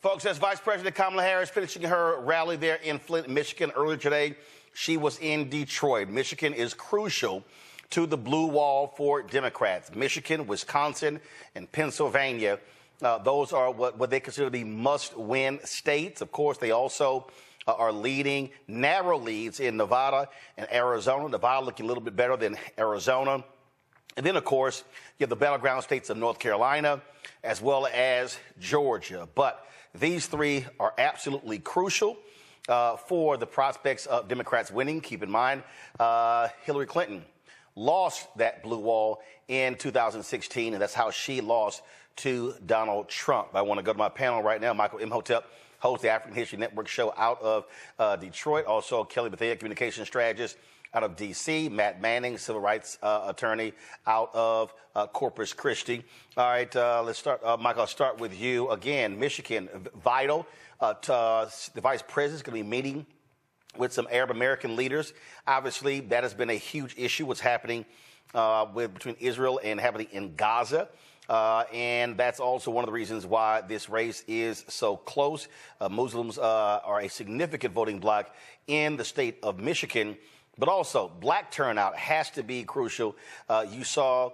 Folks, as Vice President Kamala Harris finishing her rally there in Flint, Michigan earlier today, she was in Detroit. Michigan is crucial to the blue wall for Democrats. Michigan, Wisconsin, and Pennsylvania, those are what they consider to be must-win states. Of course, they also are leading narrow leads in Nevada and Arizona. Nevada looking a little bit better than Arizona. And then, of course, you have the battleground states of North Carolina as well as Georgia. But these three are absolutely crucial for the prospects of Democrats winning. Keep in mind, Hillary Clinton lost that blue wall in 2016, and that's how she lost to Donald Trump. I want to go to my panel right now. Michael Imhotep hosts the African History Network show out of Detroit. Also, Kelly Bethea, communication strategist out of D.C., Matt Manning, civil rights attorney out of Corpus Christi. All right, let's start. Michael, I'll start with you. Again, Michigan, vital. The vice president is going to be meeting with some Arab American leaders. Obviously, that has been a huge issue, what's happening between Israel and happening in Gaza. And that's also one of the reasons why this race is so close. Muslims are a significant voting bloc in the state of Michigan. But also, black turnout has to be crucial. You saw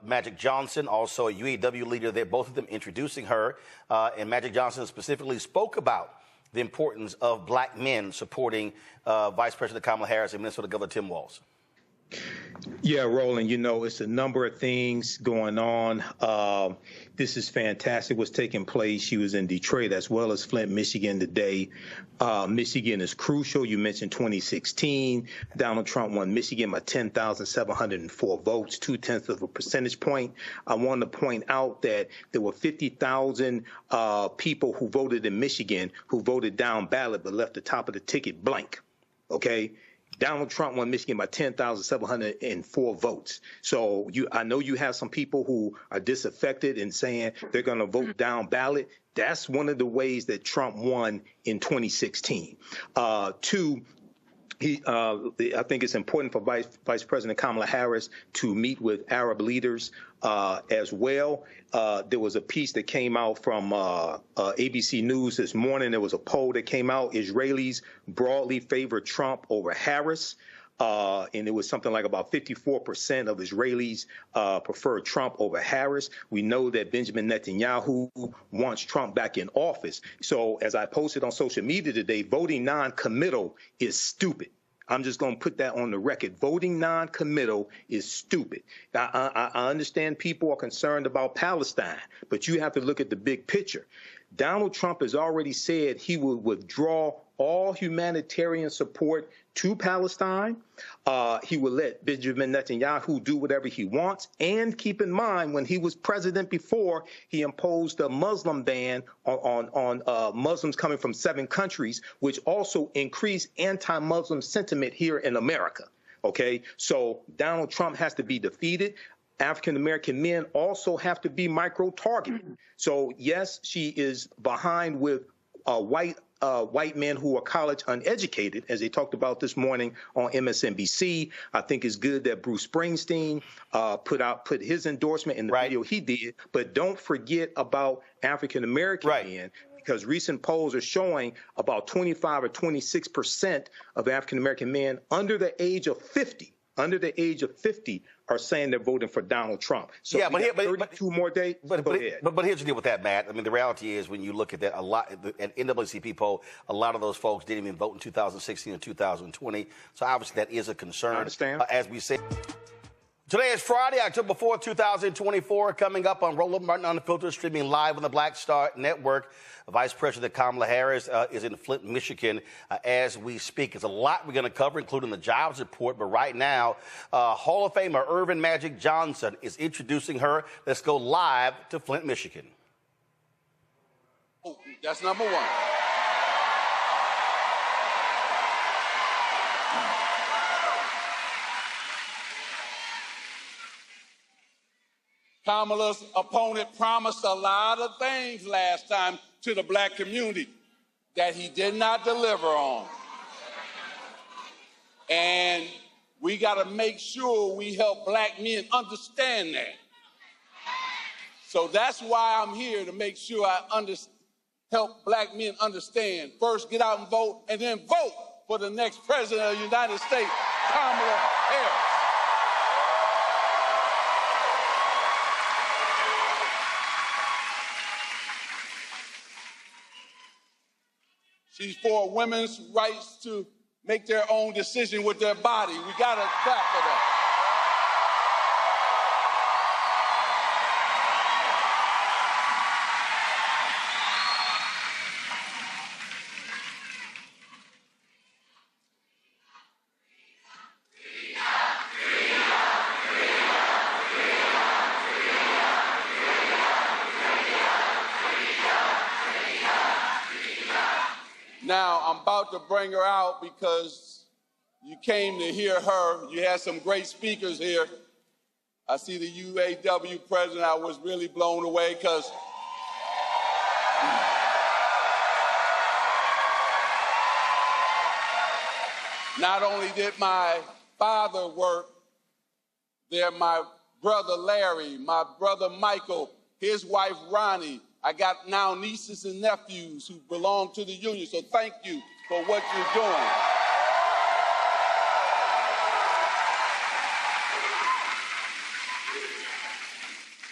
Magic Johnson, also a UAW leader there, both of them introducing her. And Magic Johnson specifically spoke about the importance of black men supporting Vice President Kamala Harris and Minnesota Governor Tim Walz. Yeah, Roland, you know, it's a number of things going on. This is fantastic what's taking place. She was in Detroit as well as Flint, Michigan today. Michigan is crucial. You mentioned 2016. Donald Trump won Michigan by 10,704 votes, 0.2 of a percentage point. I want to point out that there were 50,000 people who voted in Michigan who voted down ballot but left the top of the ticket blank. Okay? Donald Trump won Michigan by 10,704 votes. So I know you have some people who are disaffected and saying they're going to vote down ballot. That's one of the ways that Trump won in 2016. Two, I think it's important for Vice President Kamala Harris to meet with Arab leaders as well. There was a piece that came out from ABC News this morning. There was a poll that came out. Israelis broadly favor Trump over Harris. And it was something like about 54% of Israelis prefer Trump over Harris. We know that Benjamin Netanyahu wants Trump back in office. So as I posted on social media today, voting non-committal is stupid. I'm just going to put that on the record. Voting non-committal is stupid. I understand people are concerned about Palestine, but you have to look at the big picture. Donald Trump has already said he will withdraw all humanitarian support to Palestine. He will let Benjamin Netanyahu do whatever he wants. And keep in mind, when he was president before, he imposed a Muslim ban on Muslims coming from 7 countries, which also increased anti-Muslim sentiment here in America. Okay, so Donald Trump has to be defeated. African-American men also have to be micro-targeted. So, yes, she is behind with white men who are college uneducated, as they talked about this morning on MSNBC. I think it's good that Bruce Springsteen put his endorsement in the video he did. But don't forget about African-American men, because recent polls are showing about 25 or 26% of African-American men under the age of 50 are saying they're voting for Donald Trump. So yeah, but 32 more days. But here's the deal with that, Matt. I mean, the reality is when you look at that, a lot at NAACP poll, a lot of those folks didn't even vote in 2016 and 2020. So obviously that is a concern. I understand. As we say. Today is Friday, October 4th, 2024. Coming up on Roland Martin Unfiltered, streaming live on the Black Star Network. Vice President Kamala Harris is in Flint, Michigan, as we speak. There's a lot we're going to cover, including the jobs report. But right now, Hall of Famer Irvin Magic Johnson is introducing her. Let's go live to Flint, Michigan. Oh, that's number one. Kamala's opponent promised a lot of things last time to the black community that he did not deliver on. And we got to make sure we help black men understand that. So that's why I'm here, to make sure I help black men understand. First, get out and vote, and then vote for the next president of the United States, Kamala Harris. She's for women's rights to make their own decision with their body. We got to clap for that. Now, I'm about to bring her out because you came to hear her. You had some great speakers here. I see the UAW president. I was really blown away because not only did my father work there, my brother Larry, my brother Michael, his wife Ronnie. I got now nieces and nephews who belong to the union, so thank you for what you're doing.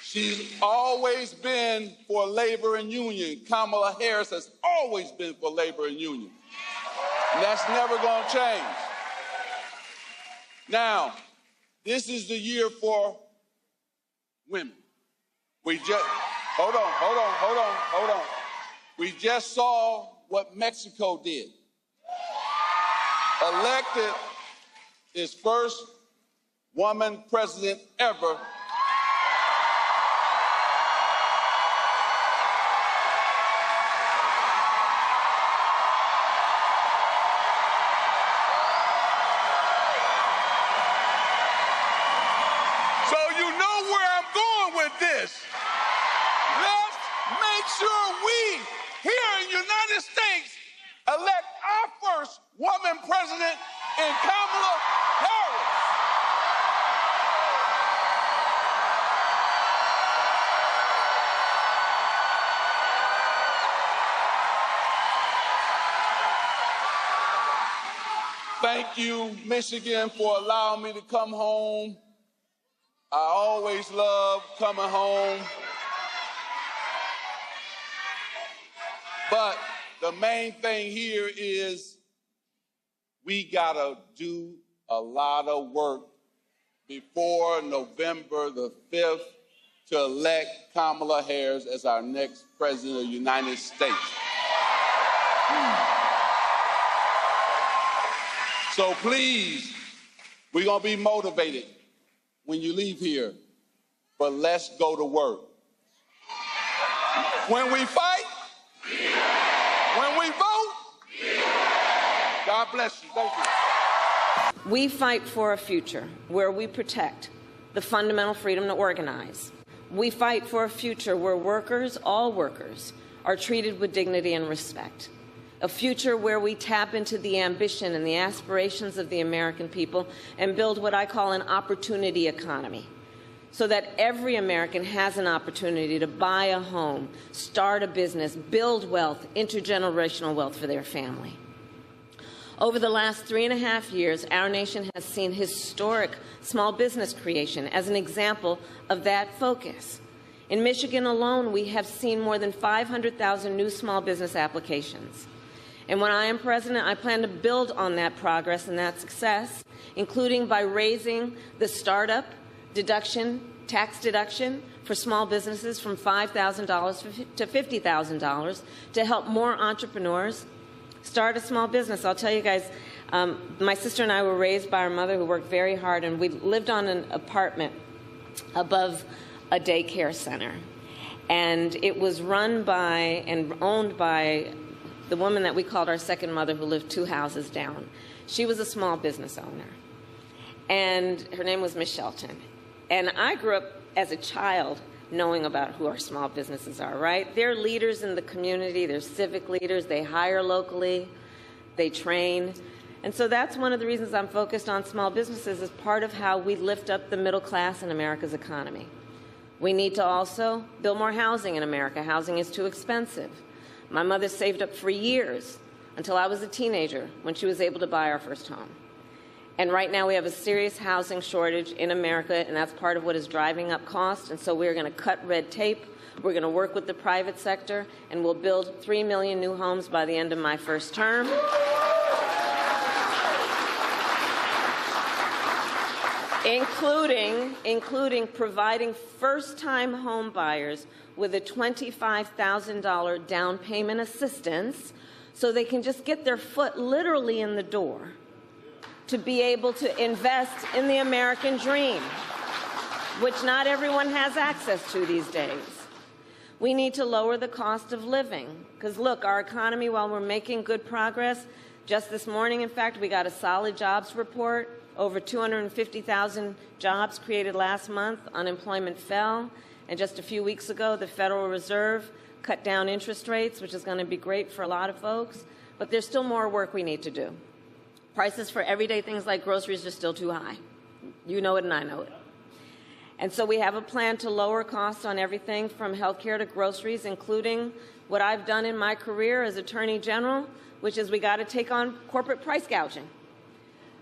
She's always been for labor and union. Kamala Harris has always been for labor and union. And that's never going to change. Now, this is the year for women. Hold on. We just saw what Mexico did. Elected its first woman president ever. So you know where I'm going with this. Let's make sure we, here in the United States, elect our first woman president in Kamala Harris. Thank you, Michigan, for allowing me to come home. I always love coming home. But the main thing here is we gotta do a lot of work before November the 5th to elect Kamala Harris as our next president of the United States. So please, we're gonna be motivated when you leave here, but let's go to work. When we fight, when we vote, God bless you. Thank you. We fight for a future where we protect the fundamental freedom to organize. We fight for a future where workers, all workers, are treated with dignity and respect. A future where we tap into the ambition and the aspirations of the American people and build what I call an opportunity economy, so that every American has an opportunity to buy a home, start a business, build wealth, intergenerational wealth for their family. Over the last 3.5 years, our nation has seen historic small business creation as an example of that focus. In Michigan alone, we have seen more than 500,000 new small business applications. And when I am president, I plan to build on that progress and that success, including by raising the startup deduction, tax deduction for small businesses from $5,000 to $50,000 to help more entrepreneurs start a small business. I'll tell you guys, my sister and I were raised by our mother who worked very hard, and we lived on an apartment above a daycare center. And it was run by and owned by the woman that we called our second mother, who lived 2 houses down. She was a small business owner, and her name was Miss Shelton. And I grew up as a child knowing about who our small businesses are, right? They're leaders in the community, they're civic leaders, they hire locally, they train. And so that's one of the reasons I'm focused on small businesses, as part of how we lift up the middle class in America's economy. We need to also build more housing in America. Housing is too expensive. My mother saved up for years until I was a teenager when she was able to buy our first home. And right now we have a serious housing shortage in America, and that's part of what is driving up costs. And so we're going to cut red tape. We're going to work with the private sector, and we'll build 3 million new homes by the end of my first term. Including providing first-time home buyers with a $25,000 down payment assistance so they can just get their foot literally in the door to be able to invest in the American dream, which not everyone has access to these days. We need to lower the cost of living because, look, our economy, while we're making good progress, just this morning, in fact, we got a solid jobs report. Over 250,000 jobs created last month. Unemployment fell. And just a few weeks ago, the Federal Reserve cut down interest rates, which is going to be great for a lot of folks. But there's still more work we need to do. Prices for everyday things like groceries are still too high. You know it and I know it. And so we have a plan to lower costs on everything from health care to groceries, including what I've done in my career as Attorney General, which is we got to take on corporate price gouging.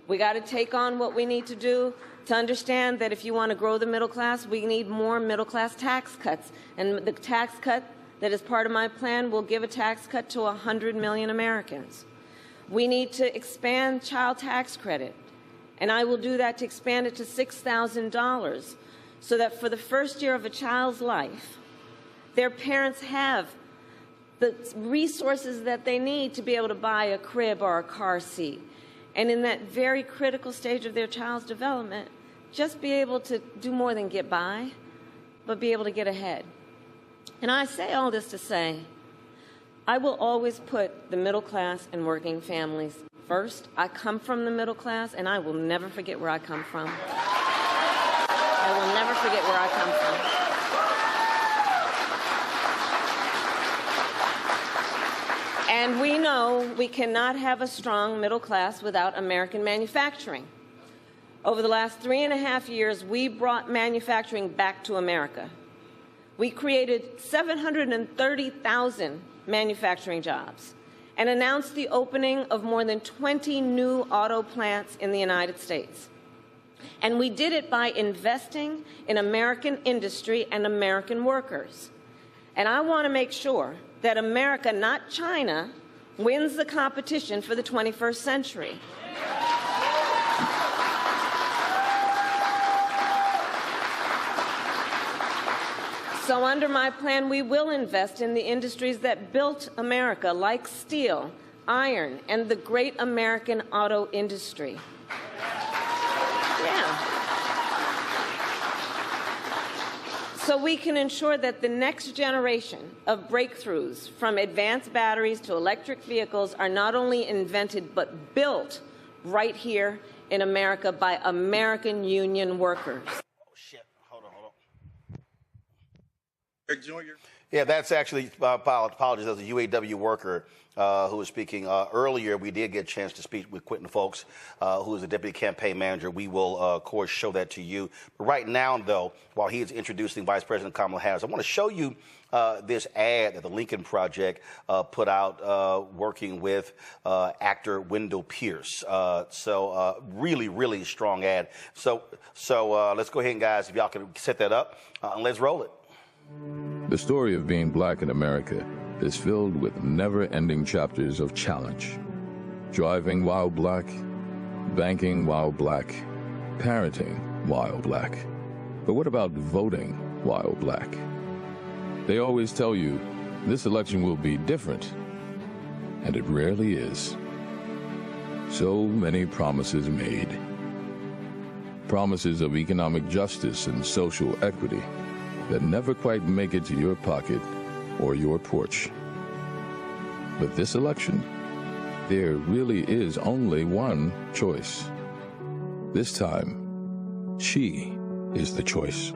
We got to take on what we need to do to understand that if you want to grow the middle class, we need more middle-class tax cuts. And the tax cut that is part of my plan will give a tax cut to 100 million Americans. We need to expand child tax credit, and I will do that to expand it to $6,000 so that for the first year of a child's life, their parents have the resources that they need to be able to buy a crib or a car seat. And in that very critical stage of their child's development, just be able to do more than get by, but be able to get ahead. And I say all this to say, I will always put the middle class and working families first. I come from the middle class, and I will never forget where I come from. I will never forget where I come from. And we know we cannot have a strong middle class without American manufacturing. Over the last 3.5 years, we brought manufacturing back to America. We created 730,000 manufacturing jobs and announced the opening of more than 20 new auto plants in the United States. And we did it by investing in American industry and American workers. And I want to make sure that America, not China, wins the competition for the 21st century. So under my plan, we will invest in the industries that built America, like steel, iron, and the great American auto industry. So we can ensure that the next generation of breakthroughs, from advanced batteries to electric vehicles, are not only invented but built right here in America by American union workers. Oh, shit. Hold on. Yeah, that's actually, apologies, that was a UAW worker who was speaking earlier. We did get a chance to speak with Quentin Folks, who is the deputy campaign manager. We will, of course, show that to you. But right now, though, while he is introducing Vice President Kamala Harris, I want to show you this ad that the Lincoln Project put out working with actor Wendell Pierce. Really, really strong ad. So let's go ahead, guys, if y'all can set that up, and let's roll it. The story of being black in America is filled with never-ending chapters of challenge. Driving while black, banking while black, parenting while black. But what about voting while black? They always tell you this election will be different, and it rarely is. So many promises made. Promises of economic justice and social equity that never quite make it to your pocket or your porch. But this election, there really is only one choice. This time, she is the choice.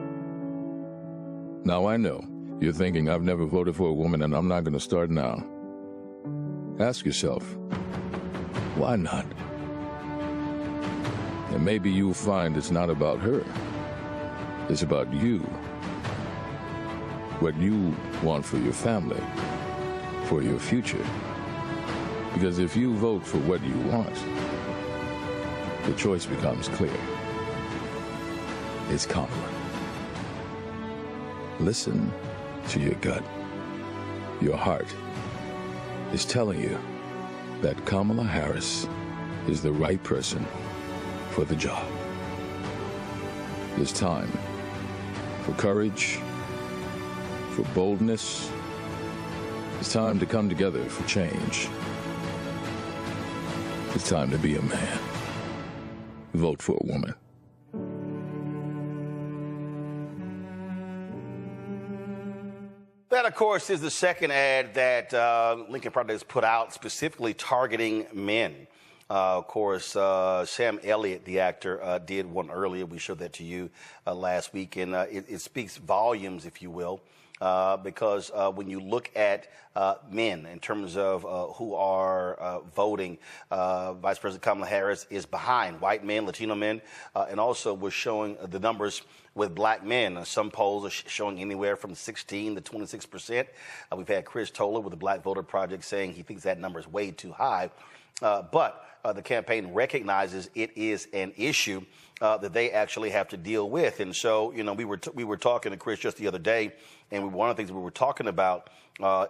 Now I know, you're thinking I've never voted for a woman and I'm not going to start now. Ask yourself, why not? And maybe you'll find it's not about her. It's about you. What you want for your family, for your future. Because if you vote for what you want, the choice becomes clear. It's Kamala. Listen to your gut. Your heart is telling you that Kamala Harris is the right person for the job. It's time for courage, for boldness. It's time to come together for change. It's time to be a man. Vote for a woman. That, of course, is the second ad that Lincoln Project has put out specifically targeting men. Of course, Sam Elliott, the actor, did one earlier. We showed that to you last week, and it speaks volumes, if you will, because when you look at men in terms of who are voting, Vice President Kamala Harris is behind white men, Latino men, and also we're showing the numbers with black men. Some polls are showing anywhere from 16 to 26%. We've had Chris Toller with the Black Voter Project saying he thinks that number is way too high. But the campaign recognizes it is an issue that they actually have to deal with. And so, you know, we were talking to Chris just the other day, and one of the things we were talking about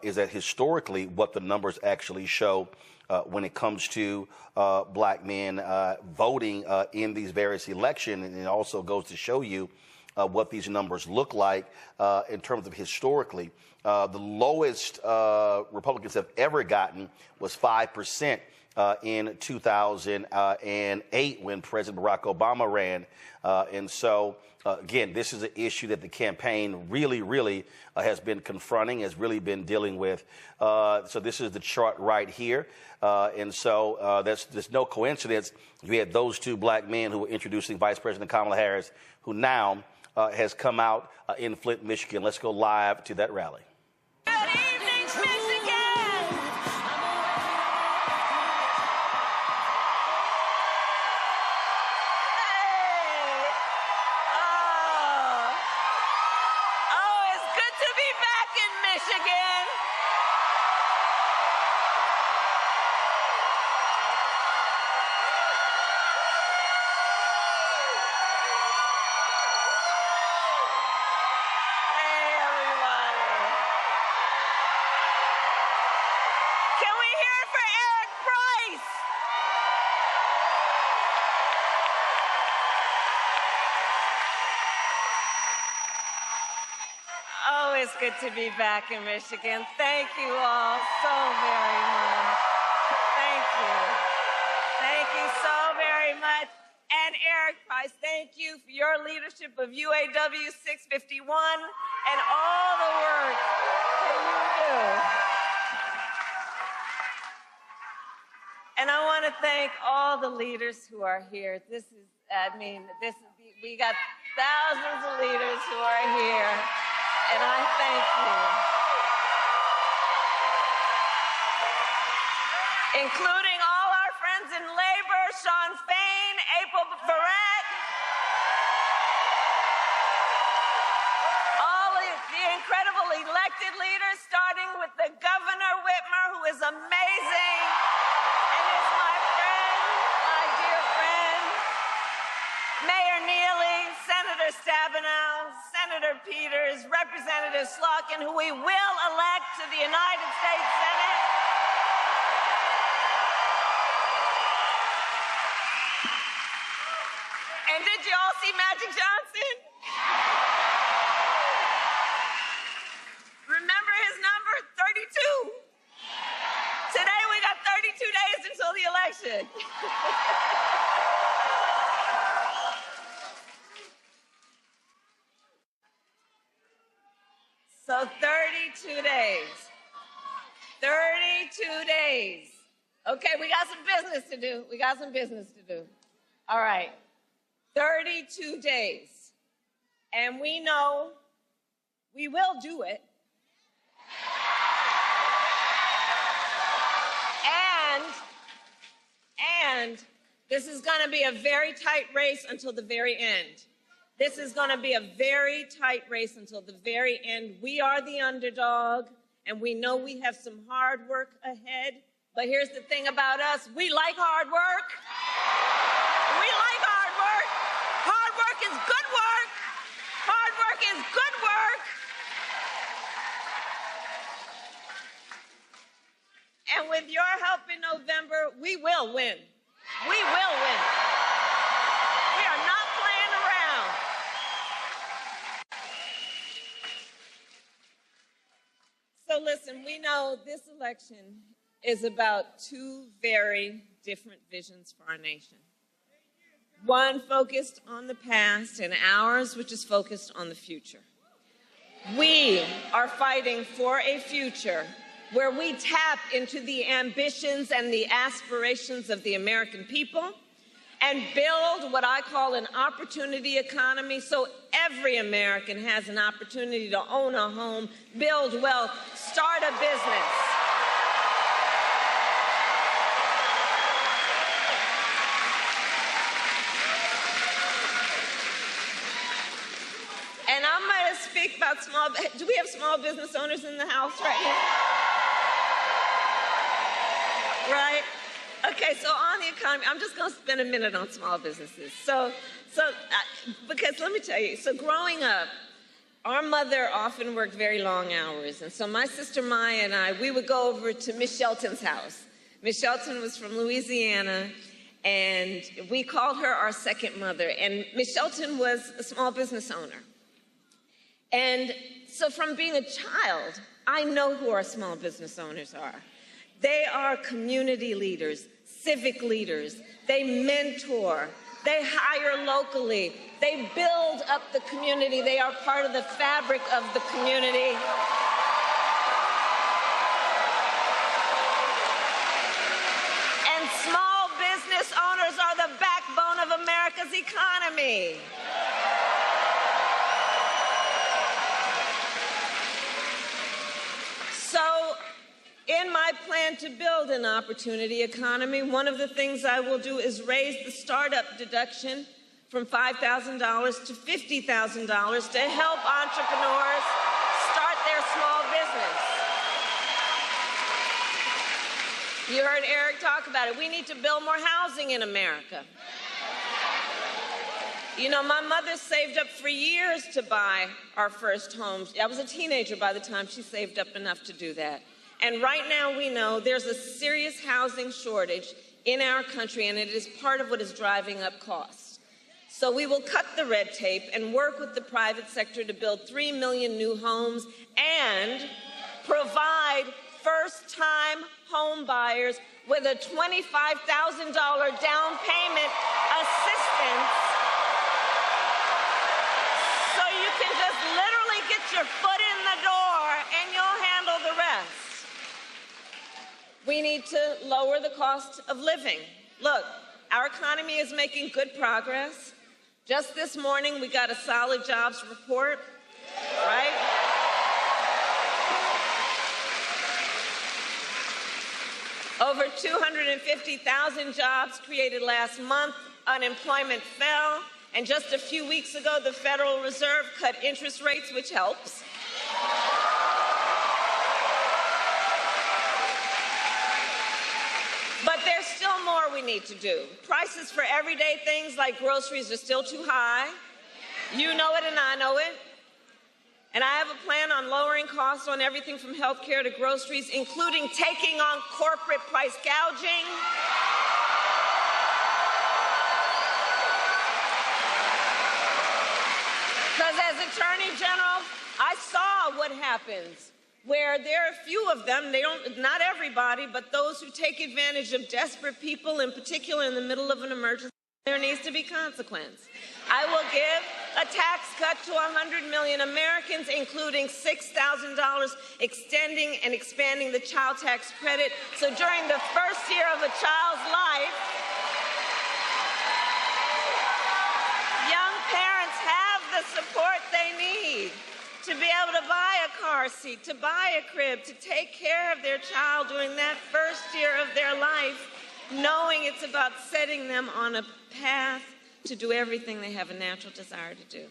is that historically what the numbers actually show when it comes to black men voting in these various elections. And it also goes to show you what these numbers look like in terms of historically. The lowest Republicans have ever gotten was 5% in 2008 when President Barack Obama ran. And so, again, this is an issue that the campaign really has been confronting, has really been dealing with. So this is the chart right here. And so there's no coincidence. We had those two black men who were introducing Vice President Kamala Harris, who now has come out in Flint, Michigan. Let's go live to that rally. Good evening, Michigan! Hey! Oh, it's good to be back in Michigan. Oh, it's good to be back in Michigan. Thank you all so very much. Thank you. Thank you so very much. And Eric Price, thank you for your leadership of UAW 651 and all the work that you do. And I want to thank all the leaders who are here. We got thousands of leaders who are here. And I thank you. Including all our friends in labor, Sean Fain, April Barrett, all of the incredible elected leaders, starting with the Governor Whitmer, who is amazing, and is my friend, my dear friend, Mayor Neely, Senator Stabenow, Senator Peters, Representative Slotkin, who we will elect to the United States Senate. And did you all see Magic Johnson? Remember his number? 32. Today we got 32 days until the election. So 32 days. 32 days. Okay, we got some business to do. All right. 32 days. And we know we will do it. And this is going to be a very tight race until the very end. This is going to be a very tight race until the very end. We are the underdog, and we know we have some hard work ahead. But here's the thing about us. We like hard work. We like hard work. Hard work is good work. Hard work is good work. And with your help in November, we will win. We will win. We are not playing around. So listen, we know this election is about two very different visions for our nation. One focused on the past, and ours, which is focused on the future. We are fighting for a future where we tap into the ambitions and the aspirations of the American people and build what I call an opportunity economy, so every American has an opportunity to own a home, build wealth, start a business. And I'm going to speak about do we have small business owners in the house right now? Right? Okay, so on the economy, I'm just going to spend a minute on small businesses. Because let me tell you, so growing up, our mother often worked very long hours. And so my sister Maya and I, we would go over to Miss Shelton's house. Miss Shelton was from Louisiana, and we called her our second mother. And Miss Shelton was a small business owner. And so from being a child, I know who our small business owners are. They are community leaders, civic leaders. They mentor. They hire locally. They build up the community. They are part of the fabric of the community. And small business owners are the backbone of America's economy. So, in my plan to build an opportunity economy, one of the things I will do is raise the startup deduction from $5,000 to $50,000 to help entrepreneurs start their small business. You heard Eric talk about it. We need to build more housing in America. You know, my mother saved up for years to buy our first home. I was a teenager by the time she saved up enough to do that. And right now we know there's a serious housing shortage in our country, and it is part of what is driving up costs. So we will cut the red tape and work with the private sector to build 3 million new homes and provide first-time home buyers with a $25,000 down payment assistance, so you can just literally get your foot in the door and you'll handle the rest. We need to lower the cost of living. Look, our economy is making good progress. Just this morning, we got a solid jobs report, right? Over 250,000 jobs created last month. Unemployment fell. And just a few weeks ago, the Federal Reserve cut interest rates, which helps. But there's still more we need to do. Prices for everyday things like groceries are still too high. You know it and I know it. And I have a plan on lowering costs on everything from health care to groceries, including taking on corporate price gouging. Because as Attorney General, I saw what happens where there are a few of them, not everybody, but those who take advantage of desperate people, in particular in the middle of an emergency. There needs to be consequence. I will give a tax cut to 100 million Americans, including $6,000, extending and expanding the child tax credit. So during the first year of a child's life, young parents have the support they need to be able to buy a car seat, to buy a crib, to take care of their child during that first year of their life, knowing it's about setting them on a path to do everything they have a natural desire to do.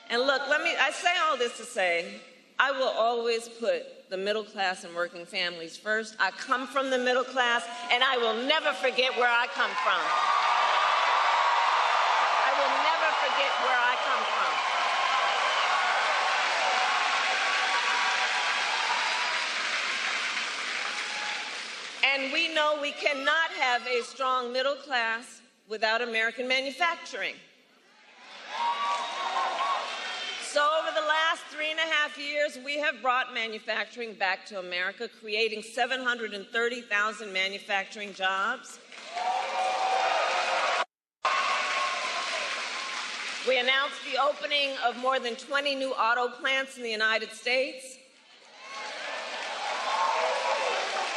And look, I say all this to say, I will always put the middle class and working families first. I come from the middle class, and I will never forget where I come from. I will never forget where I come from. And we know we cannot have a strong middle class without American manufacturing. So over the last 3.5 years, we have brought manufacturing back to America, creating 730,000 manufacturing jobs. We announced the opening of more than 20 new auto plants in the United States.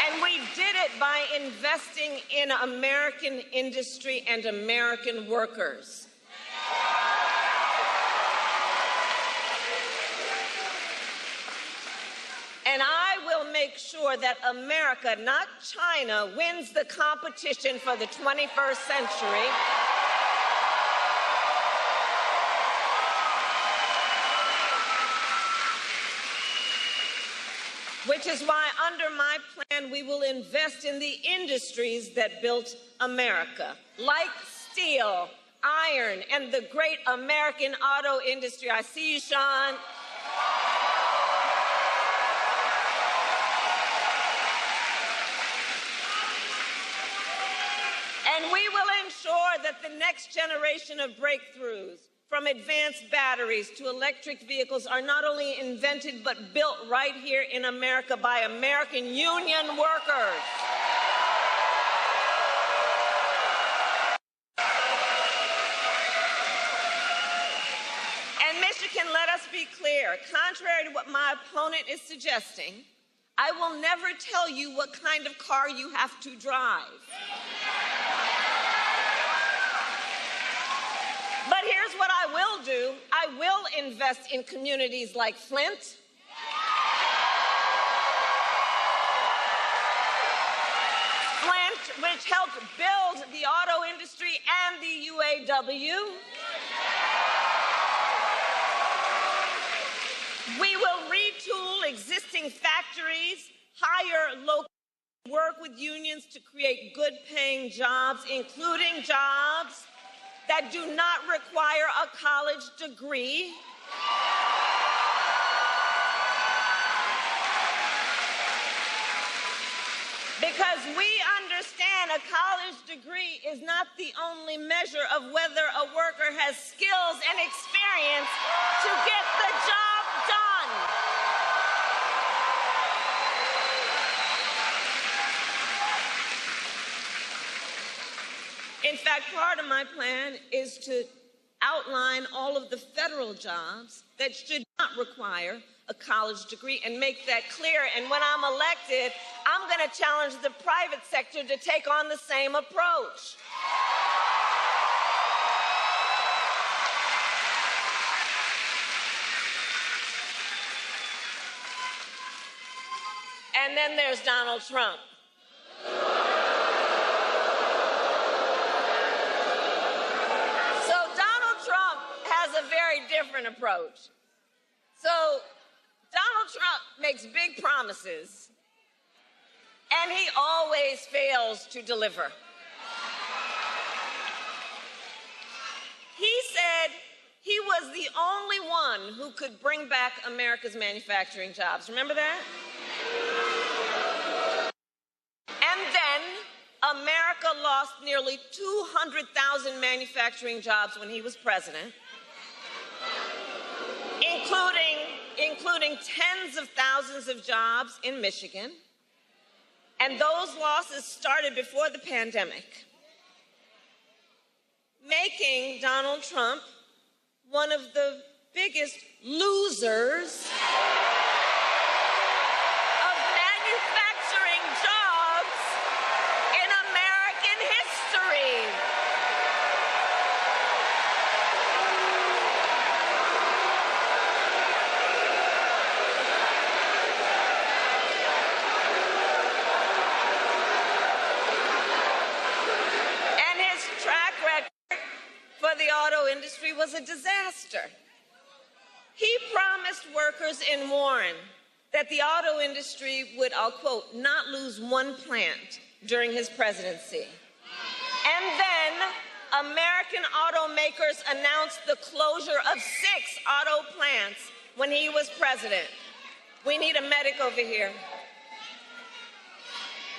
And we did it by investing in American industry and American workers. And I will make sure that America, not China, wins the competition for the 21st century. Which is why, under my plan, we will invest in the industries that built America, like steel, iron, and the great American auto industry. I see you, Sean. And we will ensure that the next generation of breakthroughs, from advanced batteries to electric vehicles, are not only invented but built right here in America by American union workers. And Michigan, let us be clear, contrary to what my opponent is suggesting, I will never tell you what kind of car you have to drive. But here's what I will do. I will invest in communities like Flint. Flint, which helped build the auto industry and the UAW. We will retool existing factories, hire local, work with unions to create good-paying jobs, including jobs that do not require a college degree. Because we understand a college degree is not the only measure of whether a worker has skills and experience to get the job done. In fact, part of my plan is to outline all of the federal jobs that should not require a college degree and make that clear. And when I'm elected, I'm going to challenge the private sector to take on the same approach. And then there's Donald Trump. Different approach. So Donald Trump makes big promises, and he always fails to deliver. He said he was the only one who could bring back America's manufacturing jobs. Remember that? And then America lost nearly 200,000 manufacturing jobs when he was president. Including tens of thousands of jobs in Michigan. And those losses started before the pandemic, making Donald Trump one of the biggest losers of manufacturing jobs in American history. The auto industry was a disaster. He promised workers in Warren that the auto industry would, I'll quote, not lose one plant during his presidency. And then American automakers announced the closure of 6 auto plants when he was president. We need a medic over here.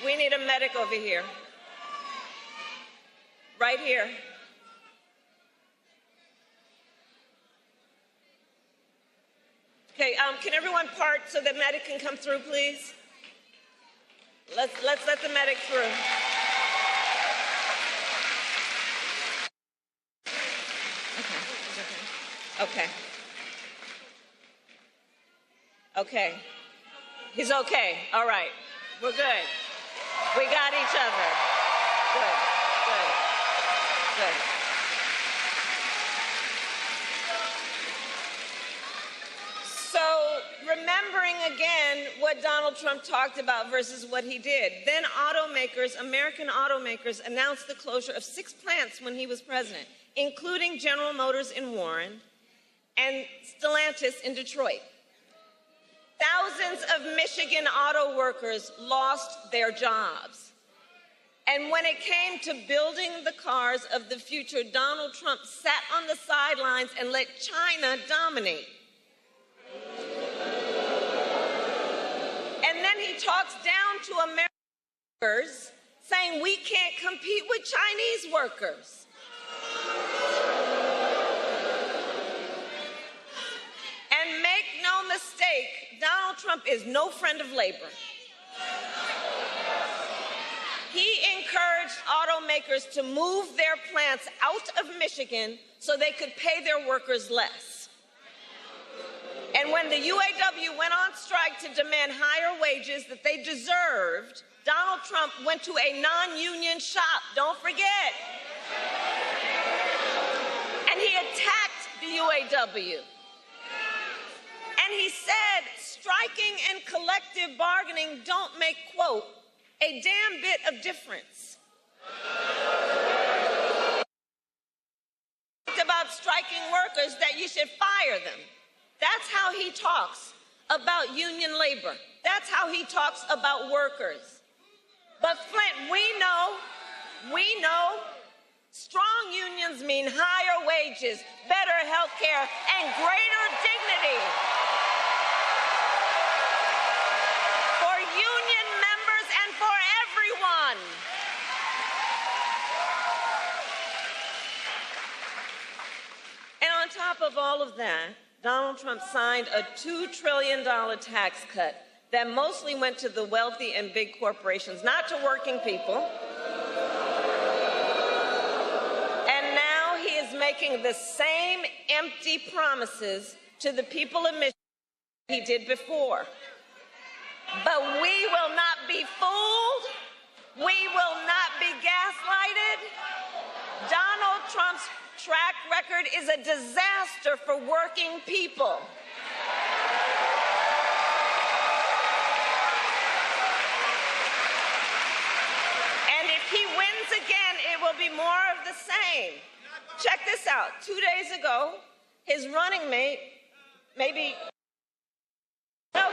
We need a medic over here. Right here. Okay, can everyone part so the medic can come through, please? Let's let the medic through. Okay. Okay. He's okay. All right. We're good. We got each other. Good. Good. Good. So, remembering again what Donald Trump talked about versus what he did, then automakers, American automakers, announced the closure of 6 plants when he was president, including General Motors in Warren and Stellantis in Detroit. Thousands of Michigan auto workers lost their jobs. And when it came to building the cars of the future, Donald Trump sat on the sidelines and let China dominate. And then he talks down to American workers, saying we can't compete with Chinese workers. And make no mistake, Donald Trump is no friend of labor. He encouraged automakers to move their plants out of Michigan so they could pay their workers less. And when the UAW went on strike to demand higher wages that they deserved, Donald Trump went to a non-union shop, don't forget. And he attacked the UAW. And he said, striking and collective bargaining don't make, quote, a damn bit of difference. About striking workers that you should fire them. That's how he talks about union labor. That's how he talks about workers. But Flint, we know strong unions mean higher wages, better health care, and greater dignity for union members and for everyone. And on top of all of that, Donald Trump signed a $2 trillion tax cut that mostly went to the wealthy and big corporations, not to working people. And now he is making the same empty promises to the people of Michigan he did before. But we will not be fooled. We will not be gaslighted. Donald Trump's track record is a disaster for working people. And if he wins again, it will be more of the same. Check this out. 2 days ago, his running mate, how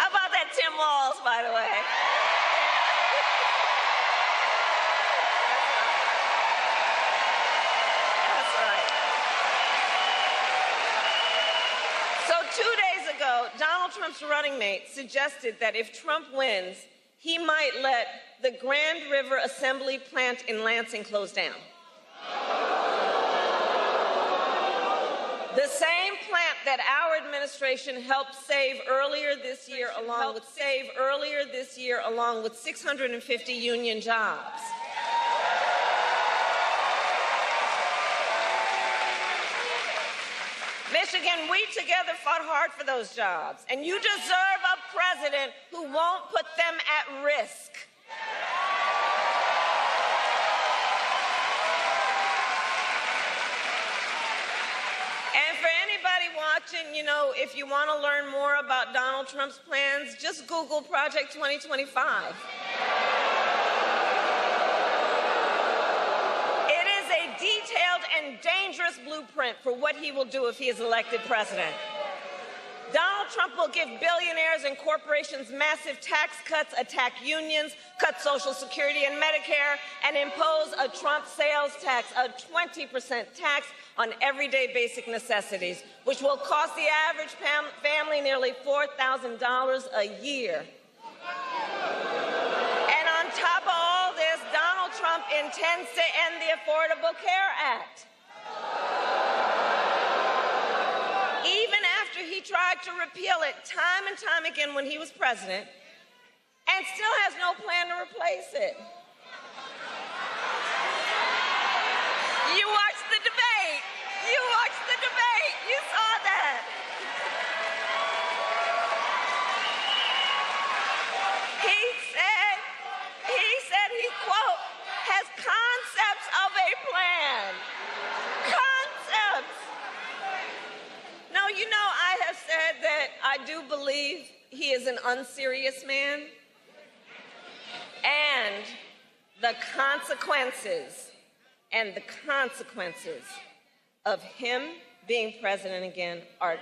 about that Tim Walz, by the way? So 2 days ago, Donald Trump's running mate suggested that if Trump wins, he might let the Grand River Assembly plant in Lansing close down. The same plant that our administration helped save earlier this year along with 650 union jobs. Michigan, we together fought hard for those jobs, and you deserve a president who won't put them at risk. And for anybody watching, if you want to learn more about Donald Trump's plans, just Google Project 2025. It is a detailed and and dangerous blueprint for what he will do if he is elected president. Donald Trump will give billionaires and corporations massive tax cuts, attack unions, cut Social Security and Medicare, and impose a Trump sales tax, a 20% tax on everyday basic necessities, which will cost the average family nearly $4,000 a year. And on top of all this, Donald Trump intends to end the Affordable Care Act. Even after he tried to repeal it time and time again when he was president, and still has no plan to replace it. You watched the debate. You watched the debate. You saw that. He quote, has concepts of a plan. Concepts. No, you know, I have said that I do believe he is an unserious man. And the consequences of him being president again are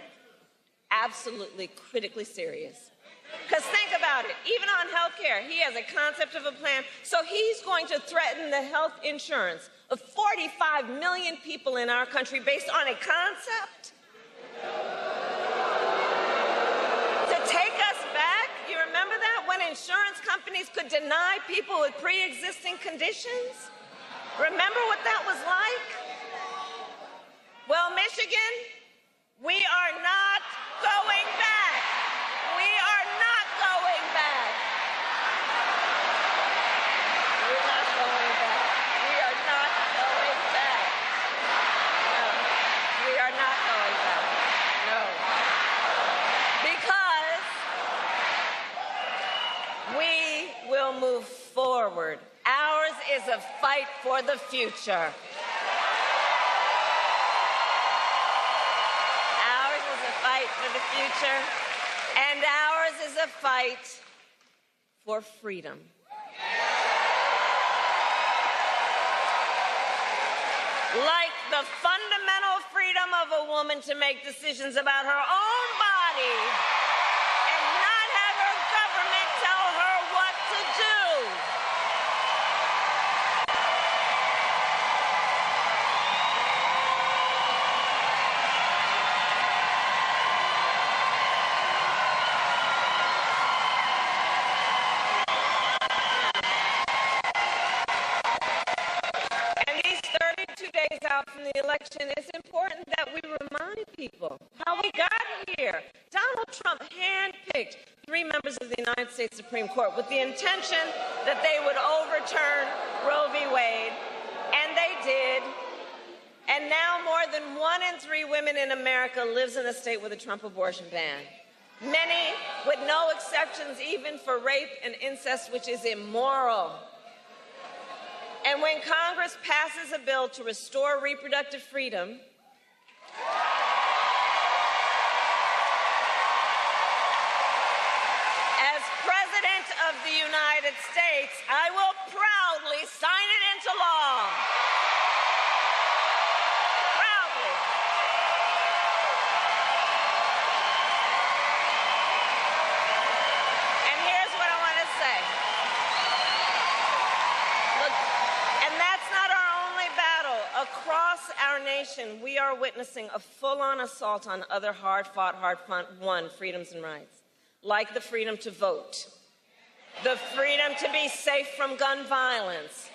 absolutely critically serious. Because think about it, even on health care, he has a concept of a plan. So he's going to threaten the health insurance of 45 million people in our country based on a concept? To take us back, you remember that? When insurance companies could deny people with pre-existing conditions? Remember what that was like? Well, Michigan, we are not going back. We are not going back. We're not going back. We are not going back. No, we are not going back. No. Because we will move forward. Ours is a fight for the future. Ours is a fight for the future. And ours is a fight for freedom. Like the fundamental freedom of a woman to make decisions about her own body and not have her government tell her what to do. Out from the election, it's important that we remind people how we got here. Donald Trump handpicked 3 members of the United States Supreme Court with the intention that they would overturn Roe v. Wade, and they did. And now more than 1 in 3 women in America lives in a state with a Trump abortion ban. Many with no exceptions, even for rape and incest, which is immoral. And when Congress passes a bill to restore reproductive freedom, as President of the United States, I will proudly sign it into law. Proudly. And here's what I want to say. Across our nation, we are witnessing a full-on assault on other hard-fought, hard-won freedoms and rights, like the freedom to vote, the freedom to be safe from gun violence,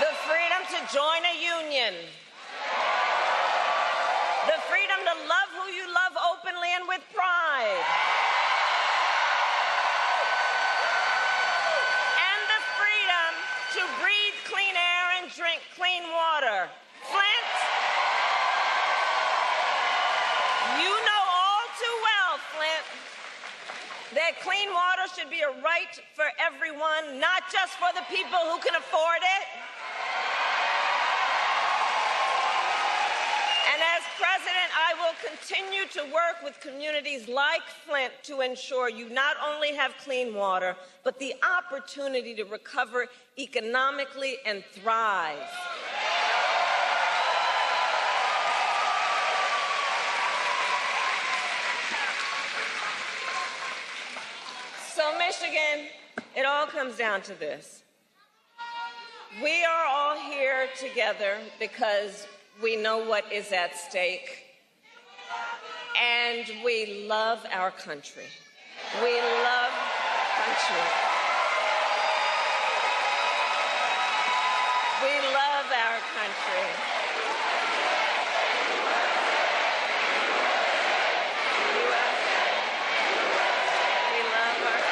the freedom to join a union, the freedom to love who you love openly and with pride, and the freedom to breathe clean air and drink clean water. Flint, you know all too well, Flint, that clean water should be a right for everyone, not just for the people who can afford it. And as president, I will continue to work with communities like Flint to ensure you not only have clean water, but the opportunity to recover economically and thrive. Michigan, it all comes down to this. We are all here together because we know what is at stake, and we love our country. We love country. We love our country. We love our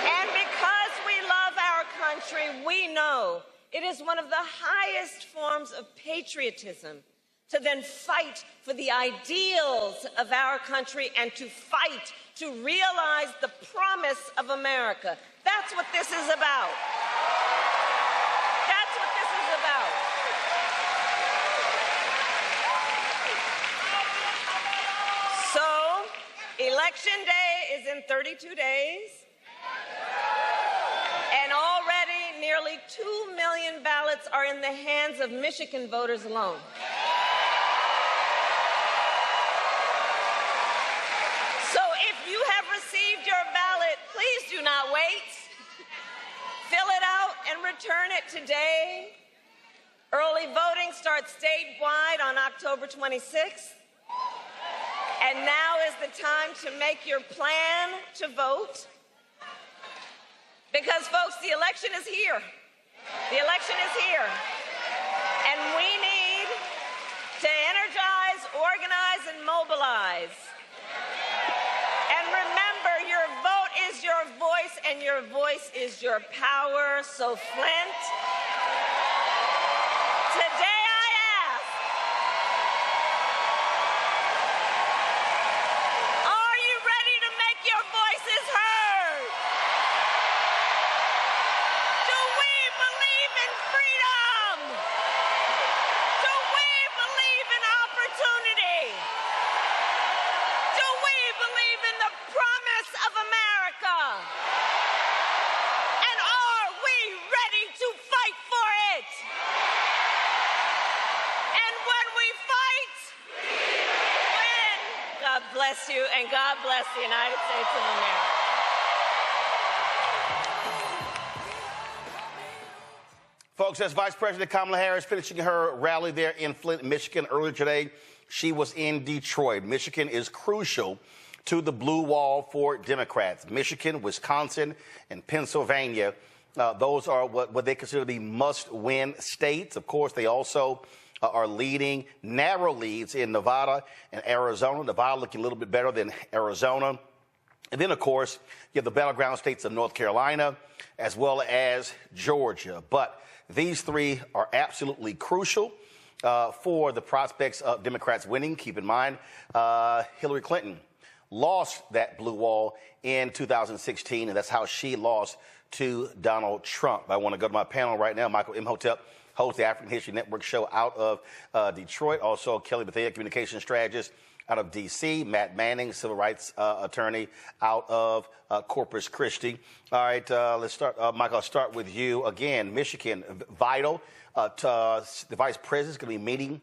And because we love our country, we know it is one of the highest forms of patriotism to then fight for the ideals of our country and to fight to realize the promise of America. That's what this is about. That's what this is about. So, Election Day is in 32 days, and already nearly 2 million ballots are in the hands of Michigan voters alone. So if you have received your ballot, please do not wait. Fill it out and return it today. Early voting starts statewide on October 26th. And now is the time to make your plan to vote. Because, folks, the election is here. The election is here. And we need to energize, organize, and mobilize. And remember, your vote is your voice, and your voice is your power. So, Flint, today I ask, are you ready to make your voices heard? Do we believe in freedom? Do we believe in opportunity? Do we believe in the promise of America? And are we ready to fight for it? And when we fight, we win. God bless you, and God bless the United States of America. Folks, that's Vice President Kamala Harris finishing her rally there in Flint, Michigan earlier today. She was in Detroit. Michigan is crucial to the blue wall for Democrats. Michigan, Wisconsin, and Pennsylvania, those are what they consider to be must-win states. Of course, they also are leading narrow leads in Nevada and Arizona. Nevada looking a little bit better than Arizona. And then, of course, you have the battleground states of North Carolina as well as Georgia. But these three are absolutely crucial for the prospects of Democrats winning. Keep in mind, Hillary Clinton lost that blue wall in 2016, and that's how she lost to Donald Trump. I want to go to my panel right now. Michael Imhotep hosts the African History Network show out of Detroit. Also, Kelly Bethea, communication strategist out of D.C. Matt Manning, civil rights attorney out of Corpus Christi. All right, let's start. Michael, I'll start with you. Again, Michigan, vital. The vice president is going to be meeting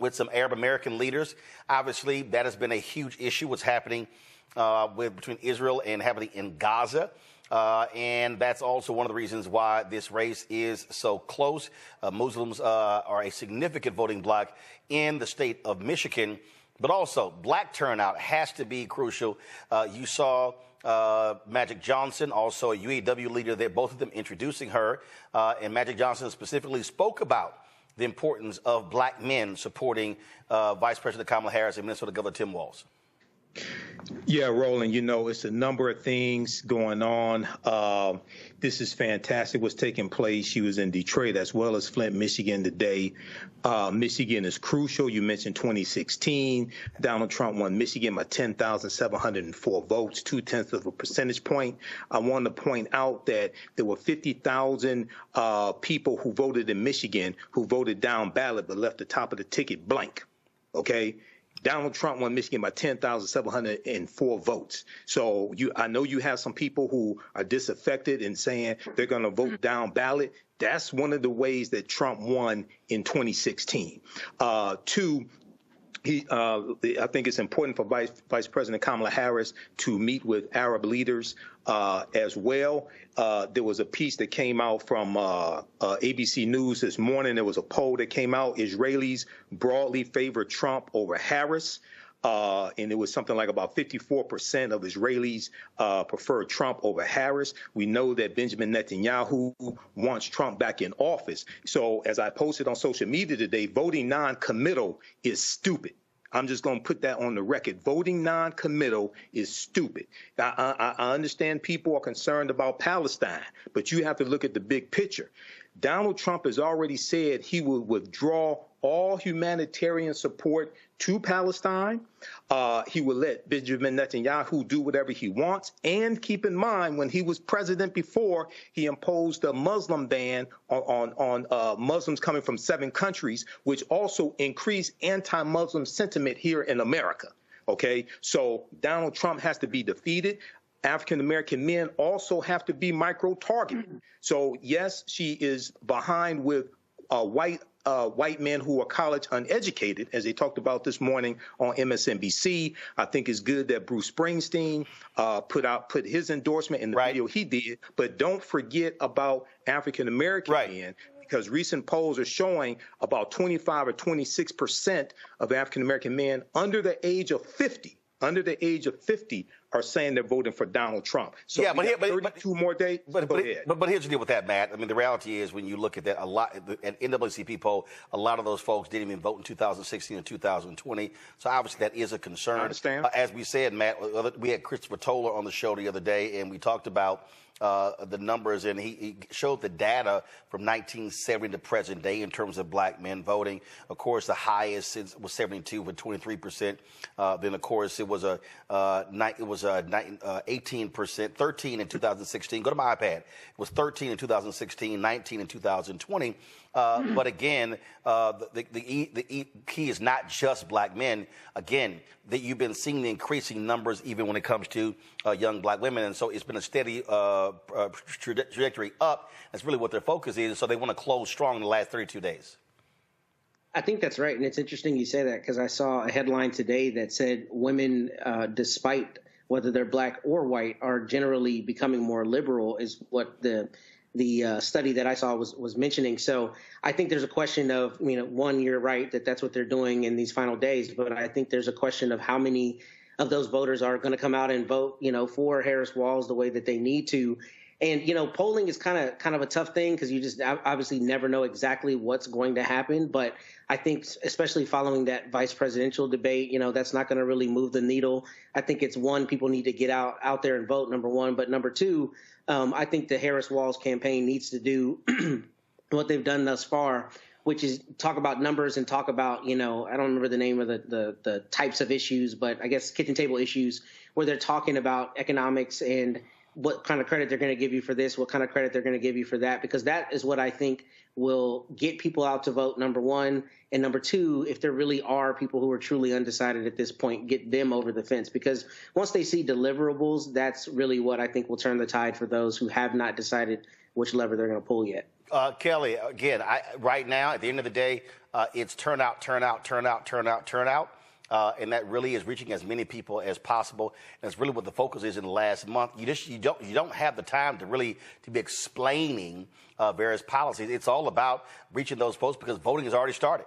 with some Arab American leaders. Obviously, that has been a huge issue, what's happening between Israel and happening in Gaza. And that's also one of the reasons why this race is so close. Muslims are a significant voting bloc in the state of Michigan. But also, black turnout has to be crucial. You saw Magic Johnson, also a UAW leader there, both of them introducing her. And Magic Johnson specifically spoke about the importance of black men supporting Vice President Kamala Harris and Minnesota Governor Tim Walz. Yeah, Roland, you know, it's a number of things going on. This is fantastic what's taking place. She was in Detroit as well as Flint, Michigan today. Michigan is crucial. You mentioned 2016. Donald Trump won Michigan by 10,704 votes, 0.2 of a percentage point. I want to point out that there were 50,000 people who voted in Michigan who voted down ballot but left the top of the ticket blank. Okay? Donald Trump won Michigan by 10,704 votes. So I know you have some people who are disaffected and saying they're going to vote down ballot. That's one of the ways that Trump won in 2016. Two, I think it's important for Vice President Kamala Harris to meet with Arab leaders as well. There was a piece that came out from ABC News this morning. There was a poll that came out. Israelis broadly favor Trump over Harris. And it was something like about 54% of Israelis prefer Trump over Harris. We know that Benjamin Netanyahu wants Trump back in office. So as I posted on social media today, voting non-committal is stupid. I'm just going to put that on the record. Voting non-committal is stupid. I understand people are concerned about Palestine, but you have to look at the big picture. Donald Trump has already said he will withdraw all humanitarian support to Palestine. He will let Benjamin Netanyahu do whatever he wants. And keep in mind, when he was president before, he imposed a Muslim ban on Muslims coming from 7 countries, which also increased anti-Muslim sentiment here in America. Okay, so Donald Trump has to be defeated. African-American men also have to be micro-targeted. So, yes, she is behind with white men who are college uneducated, as they talked about this morning on MSNBC. I think it's good that Bruce Springsteen put his endorsement in the video he did. But don't forget about African-American men, because recent polls are showing about 25 or 26% of African-American men under the age of 50 are saying they're voting for Donald Trump. So yeah, but 32 more days. But here's the deal with that, Matt. I mean, the reality is when you look at that, a lot at NAACP poll, a lot of those folks didn't even vote in 2016 and 2020. So obviously that is a concern. I understand. As we said, Matt, we had Christopher Toller on the show the other day, and we talked about the numbers, and he showed the data from 1970 to present day in terms of black men voting. Of course, the highest was 72 with 23%. Then, of course, it was 18%, 13 in 2016. Go to my iPad. It was 13 in 2016, 19 in 2020. But again, the key is not just black men. Again, that you've been seeing the increasing numbers even when it comes to young black women. And so it's been a steady trajectory up. That's really what their focus is. So they want to close strong in the last 32 days. I think that's right. And it's interesting you say that, because I saw a headline today that said women, despite whether they're black or white, are generally becoming more liberal, is what the study that I saw was mentioning. So I think there's a question of, one, you're right that that's what they're doing in these final days, but I think there's a question of how many of those voters are going to come out and vote, for Harris Walls the way that they need to. And, polling is kind of a tough thing, because you just obviously never know exactly what's going to happen. But I think especially following that vice presidential debate, that's not going to really move the needle. I think it's one, people need to get out there and vote, number one. But number two, I think the Harris Walls campaign needs to do what they've done thus far, which is talk about numbers and talk about, I don't remember the name of the types of issues, but I guess kitchen table issues, where they're talking about economics and what kind of credit they're going to give you for this, what kind of credit they're going to give you for that, because that is what I think will get people out to vote, number one. And number two, if there really are people who are truly undecided at this point, get them over the fence, because once they see deliverables, that's really what I think will turn the tide for those who have not decided which lever they're going to pull yet. Kelly, again, right now, at the end of the day, it's turnout. And that really is reaching as many people as possible. And it's really what the focus is in the last month. You don't have the time to be explaining various policies. It's all about reaching those folks, because voting has already started.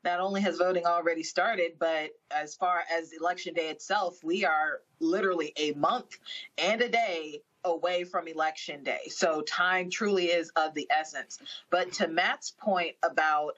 Not only has voting already started, but as far as Election Day itself, we are literally a month and a day away from Election Day. So time truly is of the essence. But to Matt's point about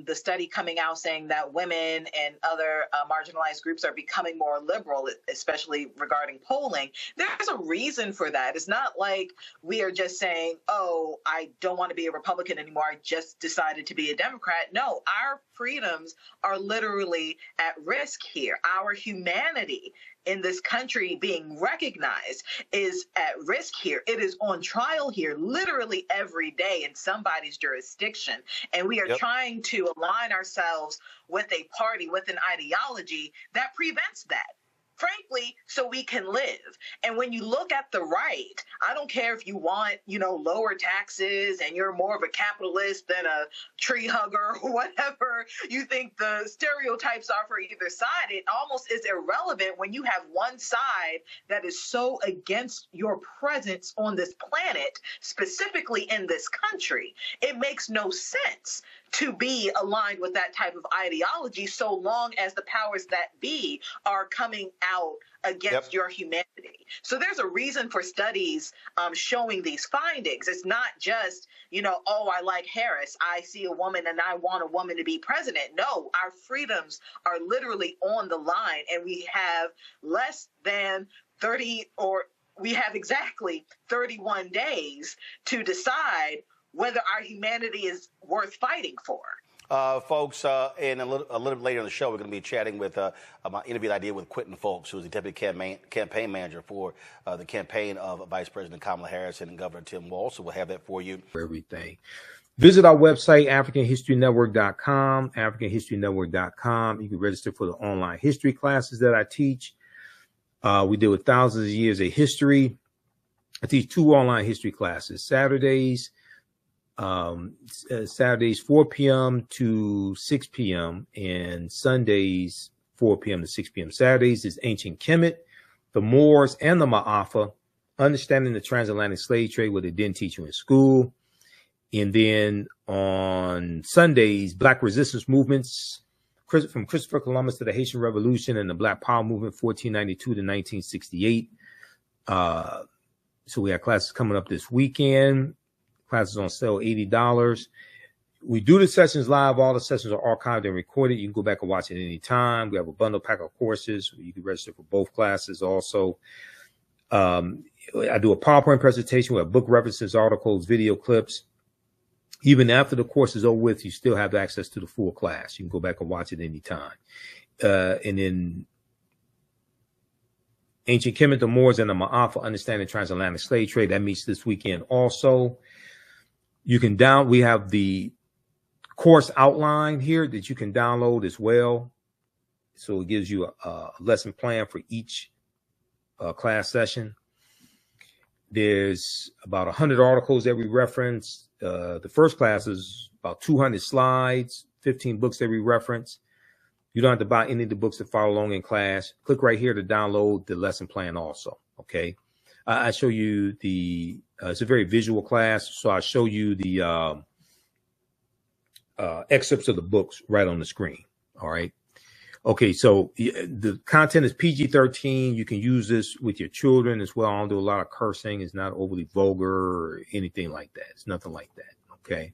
the study coming out saying that women and other marginalized groups are becoming more liberal, especially regarding polling, there's a reason for that. It's not like we are just saying, oh, I don't want to be a Republican anymore, I just decided to be a Democrat. No, our freedoms are literally at risk here. Our humanity in this country being recognized is at risk here. It is on trial here literally every day in somebody's jurisdiction. And we are trying to align ourselves with a party, with an ideology that prevents that. frankly, so we can live. And when you look at the right, I don't care if you want, lower taxes and you're more of a capitalist than a tree hugger or whatever you think the stereotypes are for either side. It almost is irrelevant when you have one side that is so against your presence on this planet, specifically in this country. It makes no sense to be aligned with that type of ideology so long as the powers that be are coming out against your humanity. So there's a reason for studies showing these findings. It's not just, oh, I like Harris. I see a woman and I want a woman to be president. No, our freedoms are literally on the line, and we have less than 30, or we have exactly 31 days to decide whether our humanity is worth fighting for. Folks, and a little bit later in the show, we're going to be chatting with my interview I did with Quentin Folks, who's the deputy campaign manager for the campaign of Vice President Kamala Harris and Governor Tim Walz. So we'll have that for you. For everything. Visit our website, AfricanHistoryNetwork.com, AfricanHistoryNetwork.com. You can register for the online history classes that I teach. We deal with thousands of years of history. I teach 2 online history classes, Saturdays 4 p.m. to 6 p.m. and Sundays 4 p.m. to 6 p.m. Saturdays is Ancient Kemet, the Moors, and the Ma'afa, understanding the transatlantic slave trade, what they didn't teach you in school. And then on Sundays, Black resistance movements, from Christopher Columbus to the Haitian Revolution and the Black Power movement, 1492 to 1968. So we have classes coming up this weekend. Classes on sale, $80. We do the sessions live. All the sessions are archived and recorded. You can go back and watch it any time. We have a bundle pack of courses. You can register for both classes also. I do a PowerPoint presentation. We have book references, articles, video clips. Even after the course is over with, you still have access to the full class. You can go back and watch it anytime. And then Ancient Kemet, the Moors, and the Ma'afa, understanding transatlantic slave trade. That meets this weekend also. You can we have the course outline here that you can download as well. So it gives you a lesson plan for each class session. There's about 100 articles that we reference. The first class is about 200 slides, 15 books that we reference. You don't have to buy any of the books to follow along in class. Click right here to download the lesson plan also, okay? I show you it's a very visual class, so I show you the excerpts of the books right on the screen, all right? Okay, so the content is PG-13. You can use this with your children as well. I don't do a lot of cursing. It's not overly vulgar or anything like that. It's nothing like that, okay?